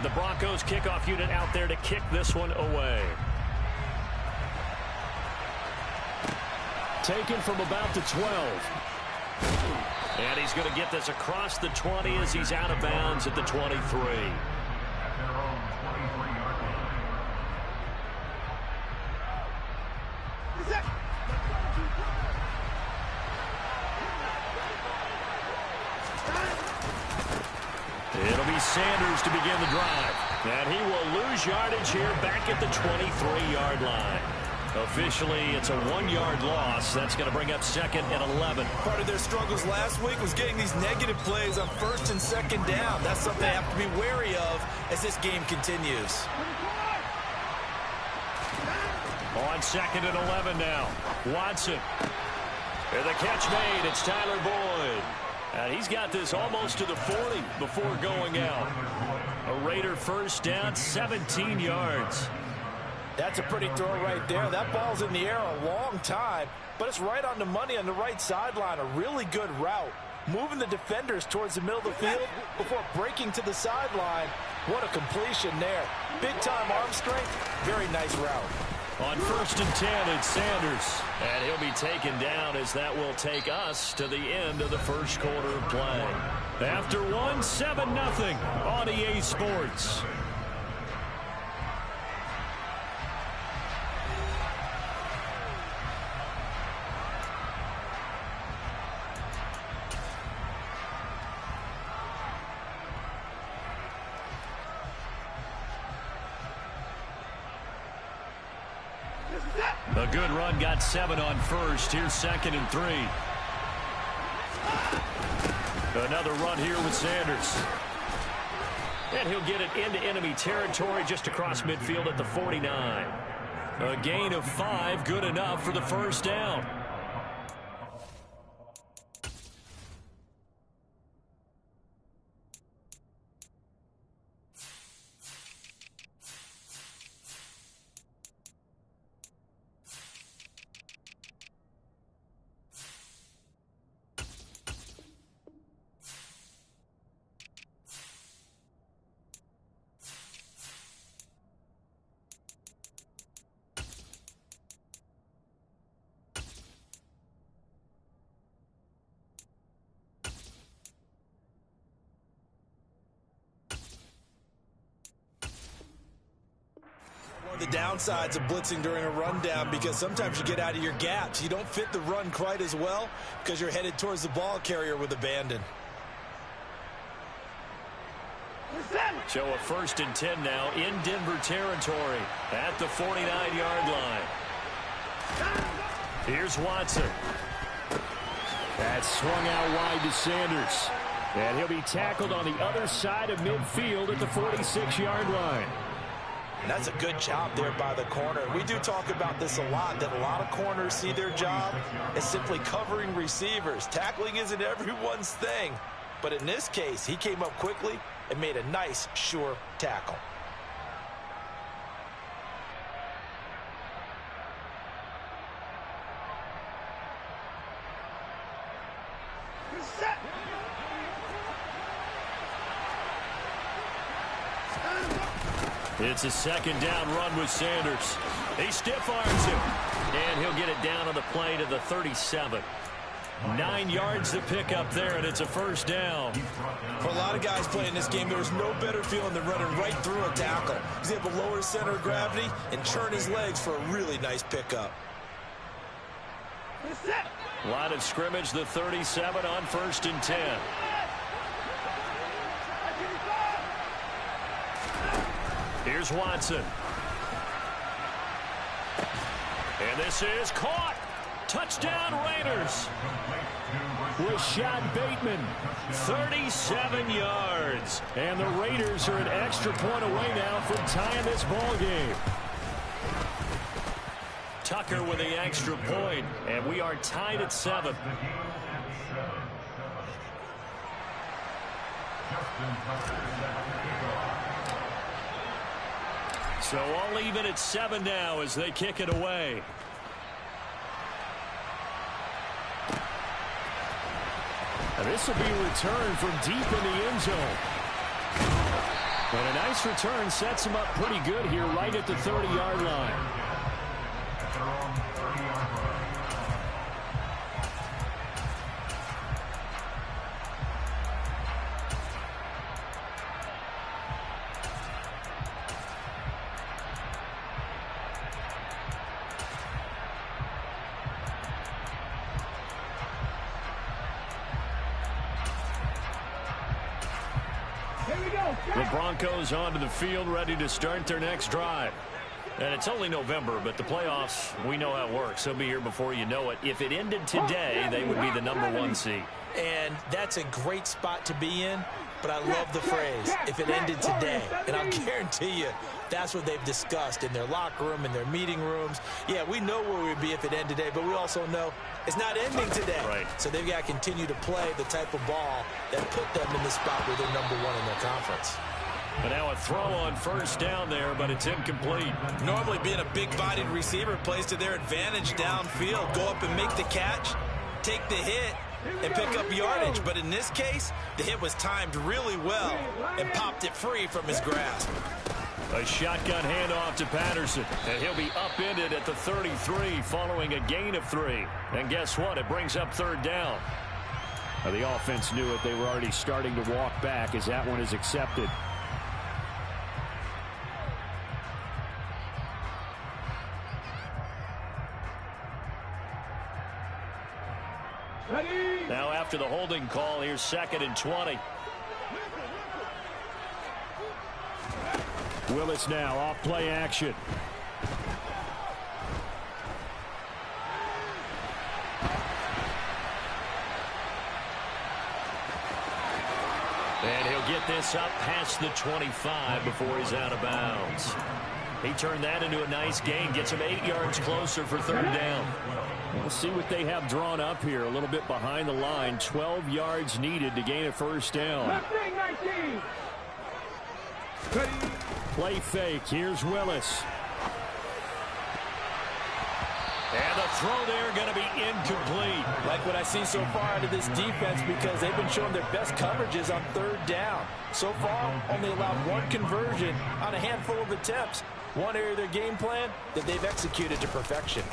The Broncos kickoff unit out there to kick this one away. Taken from about the 12. And he's going to get this across the 20 as he's out of bounds at the 23. It'll be Sanders to begin the drive. And he will lose yardage here back at the 23-yard line. Officially, it's a 1-yard loss. That's going to bring up 2nd and 11. Part of their struggles last week was getting these negative plays on 1st and 2nd down. That's something they have to be wary of as this game continues. On 2nd and 11 now. Watson. And the catch made. It's Tyler Boyd. And he's got this almost to the 40 before going out. A Raider first down, 17 yards. That's a pretty throw right there. That ball's in the air a long time, but it's right on the money on the right sideline. A really good route. Moving the defenders towards the middle of the field before breaking to the sideline. What a completion there. Big-time arm strength. Very nice route. On 1st and 10, it's Sanders. And he'll be taken down as that will take us to the end of the first quarter of play. After one, 7-0 on EA Sports. A good run, got 7 on 1st. Here's 2nd and 3. Another run here with Sanders. And he'll get it into enemy territory just across midfield at the 49. A gain of 5, good enough for the first down. The downsides of blitzing during a rundown, because sometimes you get out of your gaps. You don't fit the run quite as well because you're headed towards the ball carrier with abandon. So a 1st and 10 now in Denver territory at the 49-yard line. Here's Watson. That's swung out wide to Sanders. And he'll be tackled on the other side of midfield at the 46-yard line. And that's a good job there by the corner. We do talk about this a lot, that a lot of corners see their job as simply covering receivers. Tackling isn't everyone's thing. But in this case, he came up quickly and made a nice, sure tackle. It's a 2nd down run with Sanders. He stiff arms him. And he'll get it down on the play to the 37. 9 yards to pick up there, and it's a first down. For a lot of guys playing this game, there's no better feeling than running right through a tackle. He's able to lower his center of gravity and churn his legs for a really nice pickup. Line of scrimmage, the 37 on 1st and 10. Here's Watson. And this is caught. Touchdown Raiders. Rashad Bateman, 37 yards. And the Raiders are an extra point away now from tying this ball game. Tucker with the extra point, and we are tied at 7. So all even at 7 now as they kick it away. And this will be returned from deep in the end zone. And a nice return sets him up pretty good here right at the 30-yard line. The Broncos onto the field, ready to start their next drive. And it's only November, but the playoffs, we know how it works. They'll be here before you know it. If it ended today, they would be the #1 seed. And that's a great spot to be in, but I love the phrase, if it ended today. And I'll guarantee you, that's what they've discussed in their locker room, in their meeting rooms. Yeah, we know where we'd be if it ended today, but we also know it's not ending today. Right. So they've got to continue to play the type of ball that put them in the spot where they're #1 in their conference. But now a throw on first down there, but it's incomplete. Normally being a big-bodied receiver plays to their advantage downfield. Go up and make the catch, take the hit, and pick up yardage. But in this case, the hit was timed really well and popped it free from his grasp. A shotgun handoff to Patterson, and he'll be upended at the 33 following a gain of 3. And guess what? It brings up third down. Now, the offense knew it. They were already starting to walk back as that one is accepted. Now after the holding call, here's 2nd and 20. Willis now off play action. And he'll get this up past the 25 before he's out of bounds. He turned that into a nice gain, gets him 8 yards closer for third down. We'll see what they have drawn up here. A little bit behind the line. 12 yards needed to gain a first down. Play fake. Here's Willis. And the throw there going to be incomplete. Like what I see so far out of this defense, because they've been showing their best coverages on third down. So far, only allowed 1 conversion on a handful of attempts. One area of their game plan that they've executed to perfection.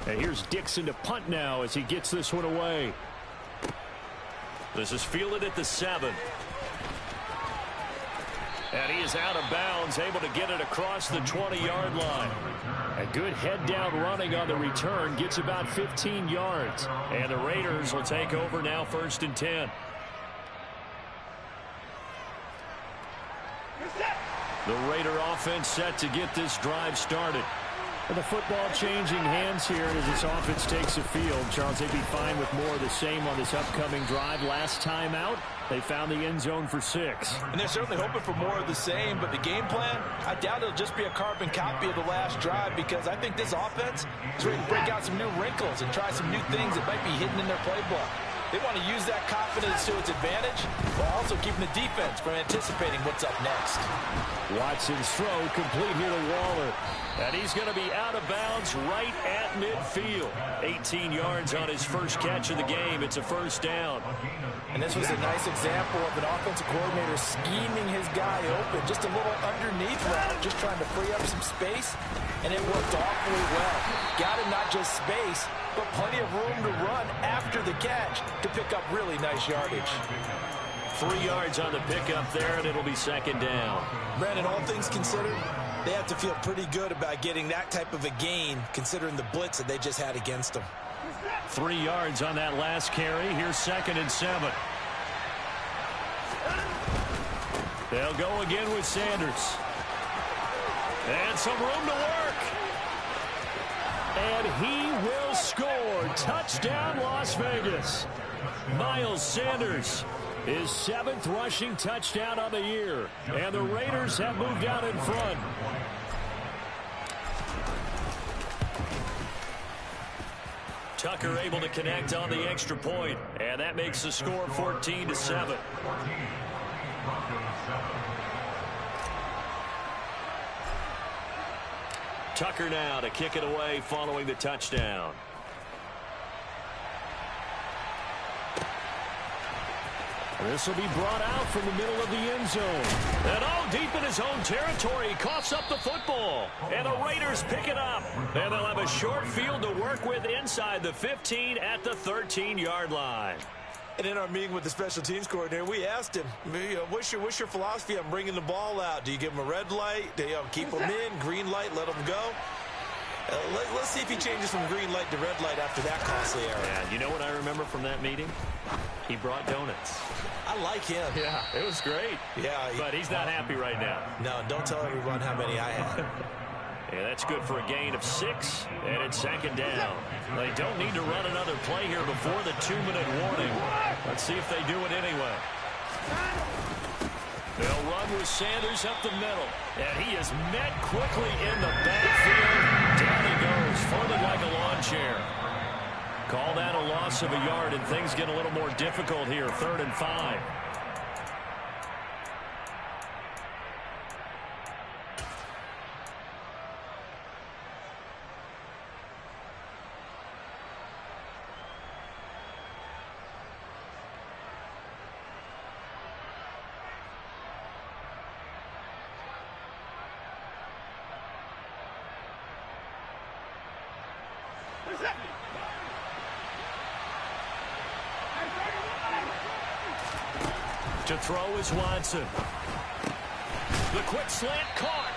And here's Dixon to punt now as he gets this one away. This is fielded at the 7. And he is out of bounds, able to get it across the 20-yard line. A good head-down running on the return, gets about 15 yards. And the Raiders will take over now, 1st and 10. The Raider offense set to get this drive started. The football changing hands here as this offense takes the field. Charles, they'd be fine with more of the same on this upcoming drive. Last time out, they found the end zone for 6. And they're certainly hoping for more of the same, but the game plan, I doubt it'll just be a carbon copy of the last drive, because I think this offense is ready to break out some new wrinkles and try some new things that might be hidden in their playbook. They want to use that confidence to its advantage, while also keeping the defense from anticipating what's up next. Watson's throw complete here to Waller. And he's going to be out of bounds right at midfield. 18 yards on his first catch of the game. It's a first down. And this was a nice example of an offensive coordinator scheming his guy open. Just a little underneath route, just trying to free up some space. And it worked awfully well. Got him not just space, but plenty of room to run after the catch to pick up really nice yardage. 3 yards on the pickup there, and it'll be 2nd down. Brandon, all things considered, they have to feel pretty good about getting that type of a gain, considering the blitz that they just had against them. 3 yards on that last carry. Here's 2nd and 7. They'll go again with Sanders. And some room to work. And he will score. Touchdown, Las Vegas. Miles Sanders, his 7th rushing touchdown on the year. And the Raiders have moved out in front. Tucker able to connect on the extra point, and that makes the score 14-7. Tucker now to kick it away following the This will be brought out from the middle of the end zone. And deep in his own territory, he coughs up the football. And the Raiders pick it up. And they'll have a short field to work with inside the 15 at the 13-yard line. And in our meeting with the special teams coordinator, we asked him, what's your philosophy on bringing the ball out? Do you give him a red light? Do you keep him in? Green light, let him go? Let's see if he changes from green light to red light after that costly error. Yeah, you know what I remember from that meeting? He brought donuts. I like him. Yeah, it was great. Yeah, but he's not happy right now. No, don't tell everyone how many I had. Yeah, that's good for a gain of 6, and it's second down. They don't need to run another play here before the 2-minute warning. Let's see if they do it anyway. They'll run with Sanders up the middle, and he is met quickly in the backfield. Down he goes, folded like a lawn chair. Call that a loss of a yard, and things get a little more difficult here, 3rd and 5. To throw is Watson. The quick slant caught.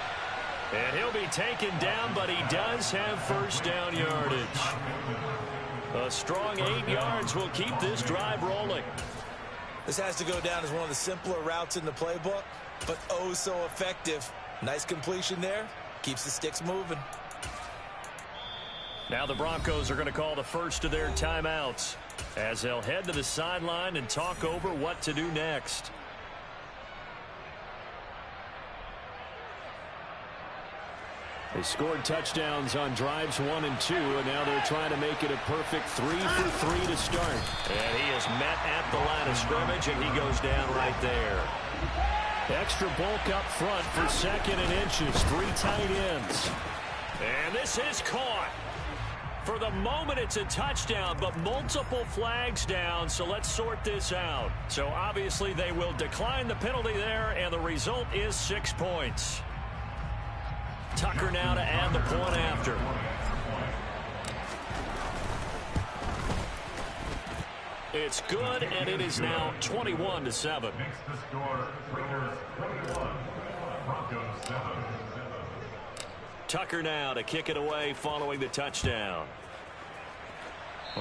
And he'll be taken down, but he does have first down yardage. A strong 8 yards will keep this drive rolling. This has to go down as one of the simpler routes in the playbook, but oh so effective. Nice completion there. Keeps the sticks moving. Now the Broncos are going to call the first of their timeouts as they'll head to the sideline and talk over what to do next. They scored touchdowns on drives 1 and 2, and now they're trying to make it a perfect 3 for 3 to start. And he is met at the line of scrimmage, and he goes down right there. Extra bulk up front for 2nd and inches, 3 tight ends. And this is caught. For the moment, it's a touchdown, but multiple flags down, so let's sort this out. So obviously they will decline the penalty there, and the result is 6 points. Tucker now to add the point after. It's good, and it is now 21-7. Tucker now to kick it away following the touchdown.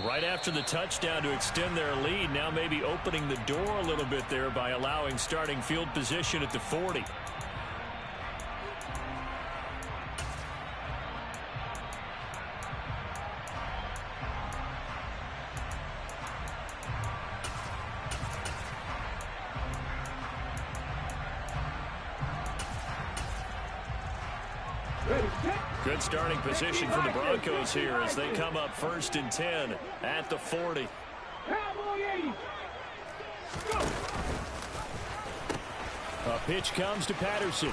Right after the touchdown to extend their lead, now maybe opening the door a little bit there by allowing starting field position at the 40. Good starting position for the Broncos here as they come up 1st and 10 at the 40. A pitch comes to Patterson.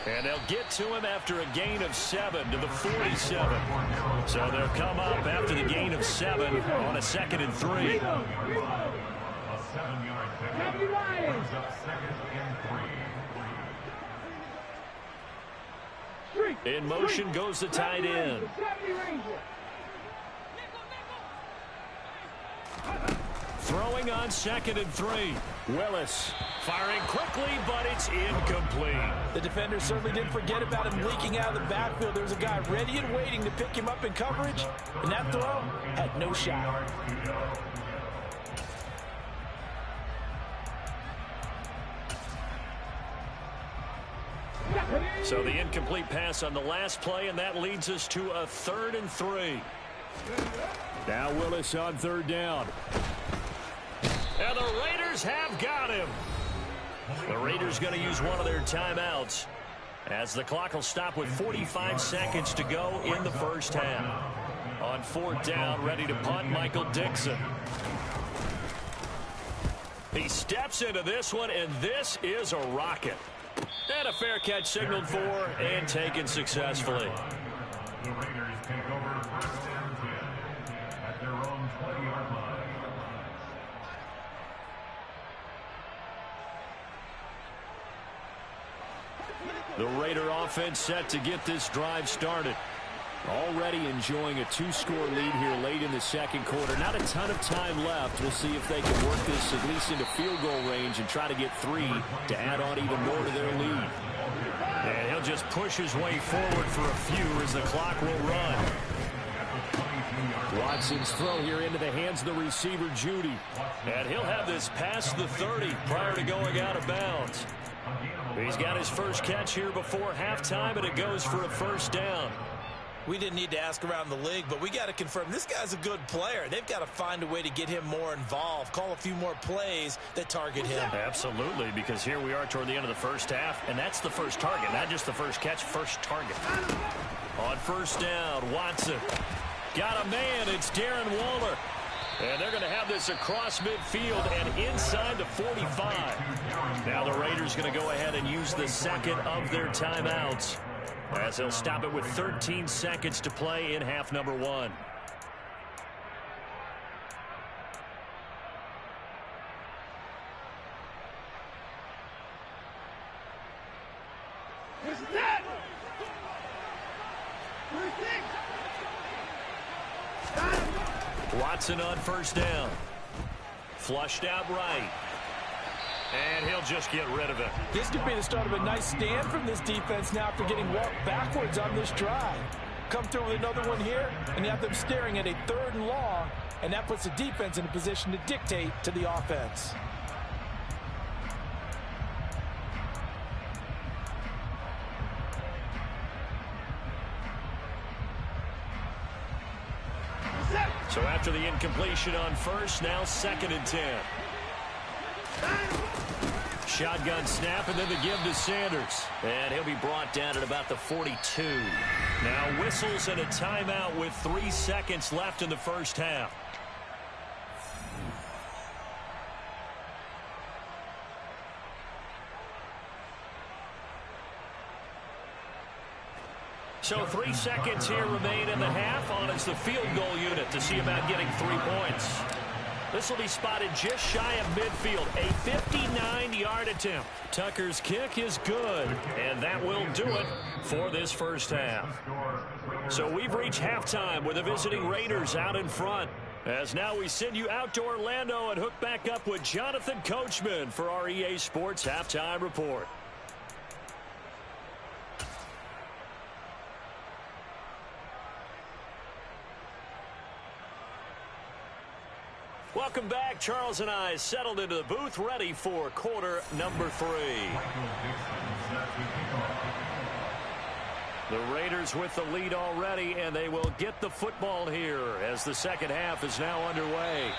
And they'll get to him after a gain of 7 to the 47. So they'll come up after the gain of 7 on a 2nd and 3. A 7-yard pickup brings up 2nd and 3. In motion goes the tight end. Throwing on 2nd and 3. Willis firing quickly, but it's incomplete. The defender certainly didn't forget about him leaking out of the backfield. There was a guy ready and waiting to pick him up in coverage, and that throw had no shot. So the incomplete pass on the last play, and that leads us to a 3rd and 3. Now Willis on 3rd down. And the Raiders have got him. The Raiders going to use one of their timeouts as the clock will stop with 45 seconds to go in the first half. On 4th down, ready to punt, Michael Dixon. He steps into this one, and this is a rocket. And a fair catch signaled for and taken successfully. The Raiders take over 1st and 10 at their own 20-yard line. The Raider offense set to get this drive started. Already enjoying a 2-score lead here late in the second quarter. Not a ton of time left. We'll see if they can work this at least into field goal range and try to get 3 to add on even more to their lead. And he'll just push his way forward for a few as the clock will run. Watson's throw here into the hands of the receiver, Judy. And he'll have this past the 30 prior to going out of bounds. He's got his first catch here before halftime, and it goes for a first down. We didn't need to ask around the league, but we got to confirm this guy's a good player. They've got to find a way to get him more involved, call a few more plays that target him. Absolutely, because here we are toward the end of the first half, and that's the first target, not just the first catch, first target. On first down, Watson. Got a man, it's Darren Waller. And they're going to have this across midfield and inside the 45. Now the Raiders going to go ahead and use the second of their timeouts, as they'll stop it with 13 seconds to play in half number 1. Watson on first down. Flushed out right. And he'll just get rid of it. This could be the start of a nice stand from this defense now after getting walked backwards on this drive. Come through with another one here, and you have them staring at a 3rd and long, and that puts the defense in a position to dictate to the offense. So after the incompletion on first, now 2nd and 10. Shotgun snap, and then the give to Sanders. And he'll be brought down at about the 42. Now whistles and a timeout with 3 seconds left in the first half. So 3 seconds here remain in the half. On it's the field goal unit to see about getting 3 points. This will be spotted just shy of midfield. A 59-yard attempt. Tucker's kick is good, and that will do it for this first half. So we've reached halftime with the visiting Raiders out in front. As now we send you out to Orlando and hook back up with Jonathan Coachman for our EA Sports Halftime Report. Welcome back. Charles and I settled into the booth, ready for quarter number 3. The Raiders with the lead already, and they will get the football here as the second half is now underway.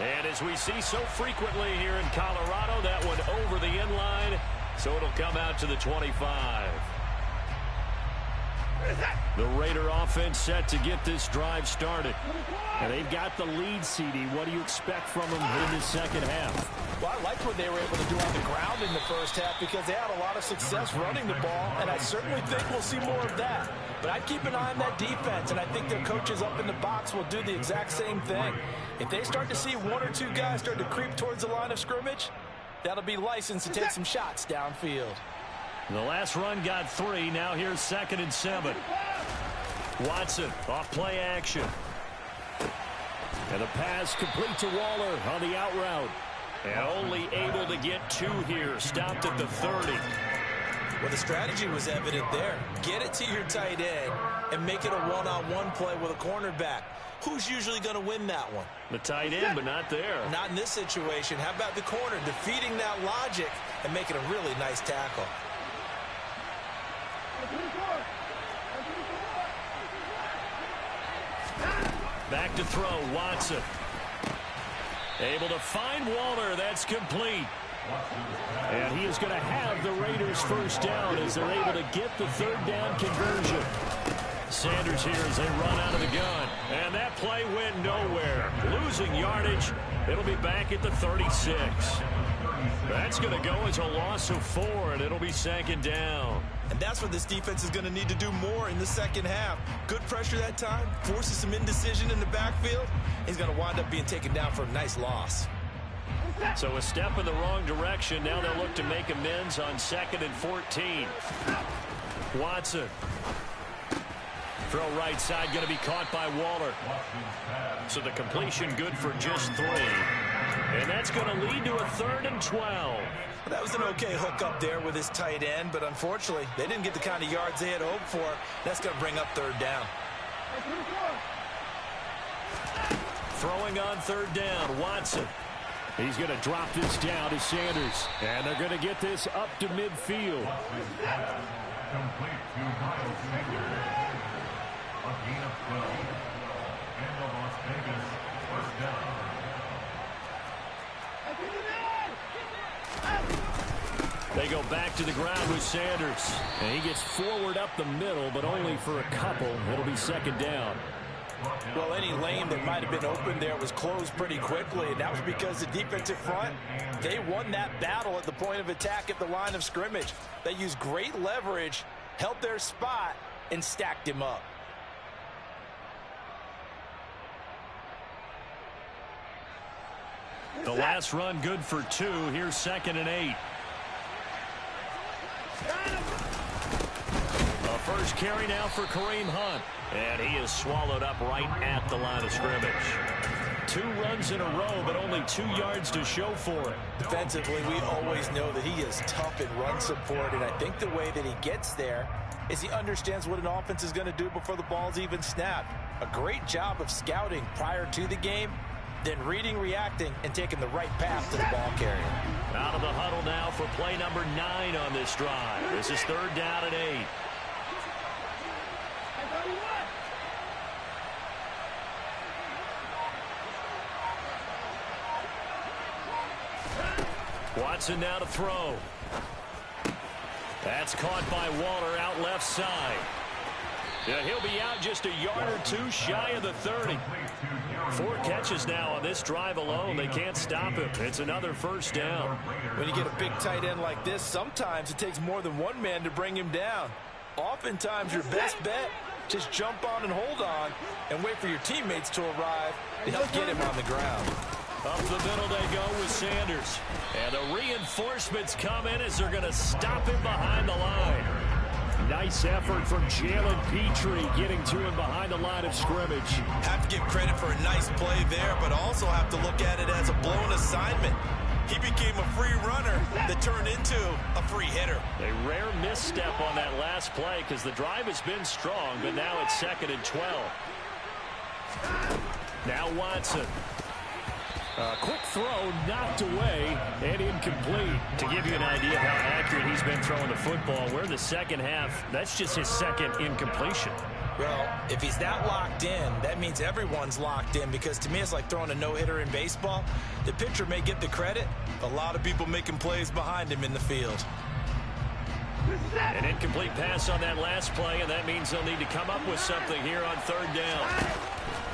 And as we see so frequently here in Colorado, that one over the end line, so it'll come out to the 25. The Raider offense set to get this drive started. And they've got the lead, CD. What do you expect from them in the second half? Well, I liked what they were able to do on the ground in the first half because they had a lot of success running the ball, and I certainly think we'll see more of that. But I'd keep an eye on that defense, and I think their coaches up in the box will do the exact same thing. If they start to see 1 or 2 guys start to creep towards the line of scrimmage, that'll be licensed to take some shots downfield. The last run got 3. Now here's 2nd and 7. Watson off play action. And the pass complete to Waller on the out route. And only able to get 2 here. Stopped at the 30. Well, the strategy was evident there. Get it to your tight end and make it a one-on-one play with a cornerback. Who's usually going to win that one? The tight end, but not there. Not in this situation. How about the corner defeating that logic and making a really nice tackle? Back to throw, Watson. Able to find Waller. That's complete. And he is going to have the Raiders first down as they're able to get the 3rd down conversion. Sanders here as they run out of the gun. And that play went nowhere. Losing yardage. It'll be back at the 36. That's going to go as a loss of 4, and it'll be 2nd down. And that's what this defense is going to need to do more in the second half. Good pressure that time, forces some indecision in the backfield. He's going to wind up being taken down for a nice loss. So a step in the wrong direction. Now they'll look to make amends on 2nd and 14. Watson. Throw right side, going to be caught by Waller. So the completion good for just 3. And that's going to lead to a 3rd and 12. That was an okay hook up there with his tight end, but unfortunately, they didn't get the kind of yards they had hoped for. That's going to bring up 3rd down. Throwing on 3rd down, Watson. He's going to drop this down to Sanders. And they're going to get this up to midfield. Complete to Miles Sanders. A gain of 12. And the Las Vegas first down. They go back to the ground with Sanders. And he gets forward up the middle, but only for a couple. It'll be 2nd down. Well, any lane that might have been open there was closed pretty quickly, and that was because the defensive front, they won that battle at the point of attack at the line of scrimmage. They used great leverage, held their spot, and stacked him up. The last run good for 2. Here's 2nd and 8. A first carry now for Kareem Hunt. And he is swallowed up right at the line of scrimmage. 2 runs in a row, but only 2 yards to show for it. Defensively, we always know that he is tough in run support, and I think the way that he gets there is he understands what an offense is going to do before the ball's even snapped. A great job of scouting prior to the game, then reading, reacting, and taking the right path to the ball carrier. Out of the huddle now for play number 9 on this drive. This is 3rd down and 8. Watson now to throw. That's caught by Waller out left side. Yeah, he'll be out just a yard or 2 shy of the 30. 4 catches now on this drive alone. They can't stop him. It's another first down. When you get a big tight end like this, sometimes it takes more than one man to bring him down. Oftentimes, your best bet, just jump on and hold on and wait for your teammates to arrive to help get him on the ground. Up the middle they go with Sanders. And the reinforcements come in as they're going to stop him behind the line. Nice effort from Jalen Petrie getting to him behind the line of scrimmage. Have to give credit for a nice play there, but also have to look at it as a blown assignment. He became a free runner that turned into a free hitter. A rare misstep on that last play because the drive has been strong, but now it's 2nd and 12. Now Watson. Quick throw, knocked away, and incomplete. To give you an idea of how accurate he's been throwing the football, we're in the second half. That's just his 2nd incompletion. Well, if he's that locked in, that means everyone's locked in, because to me it's like throwing a no-hitter in baseball. The pitcher may get the credit. A lot of people making plays behind him in the field. An incomplete pass on that last play, and that means they'll need to come up with something here on 3rd down.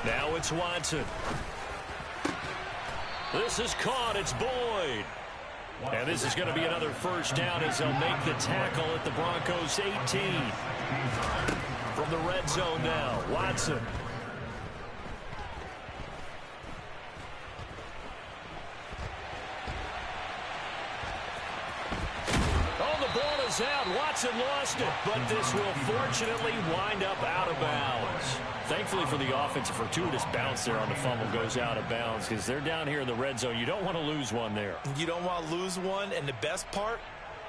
Now it's Watson. This is caught. It's Boyd. And this is going to be another first down as they'll make the tackle at the Broncos 18. From the red zone now, Watson. Oh, the ball is out. Watson lost it, but this will fortunately wind up out of bounds. Thankfully for the offense, a fortuitous bounce there on the fumble goes out of bounds because they're down here in the red zone. You don't want to lose one there. You don't want to lose one, and the best part,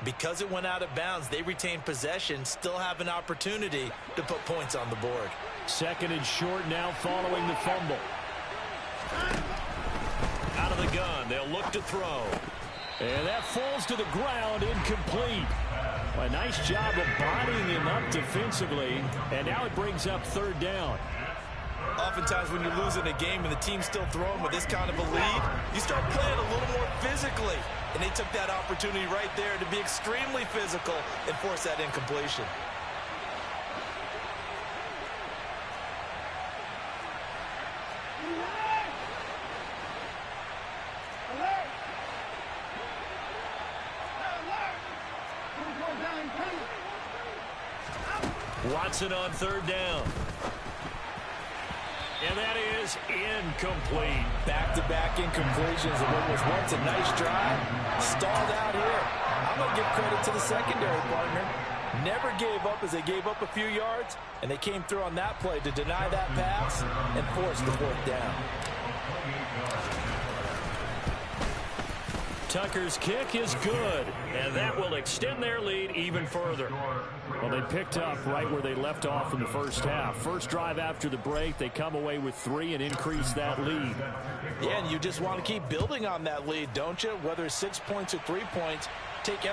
because it went out of bounds, they retain possession, still have an opportunity to put points on the board. 2nd and short now following the fumble. Out of the gun, they'll look to throw. And that falls to the ground, incomplete. A nice job of bodying him up defensively, and now it brings up 3rd down. Oftentimes when you're losing a game and the team's still throwing with this kind of a lead, you start playing a little more physically. And they took that opportunity right there to be extremely physical and force that incompletion. Watson on 3rd down. And that is incomplete. Back-to-back incompletions of what was once a nice drive. Stalled out here. I'm going to give credit to the secondary partner. Never gave up as they gave up a few yards, and they came through on that play to deny that pass and force the fourth down. Tucker's kick is good, and that will extend their lead even further. Well, they picked up right where they left off in the first half. First drive after the break, they come away with 3 and increase that lead. Yeah, and you just want to keep building on that lead, don't you? Whether it's 6 points or 3 points, take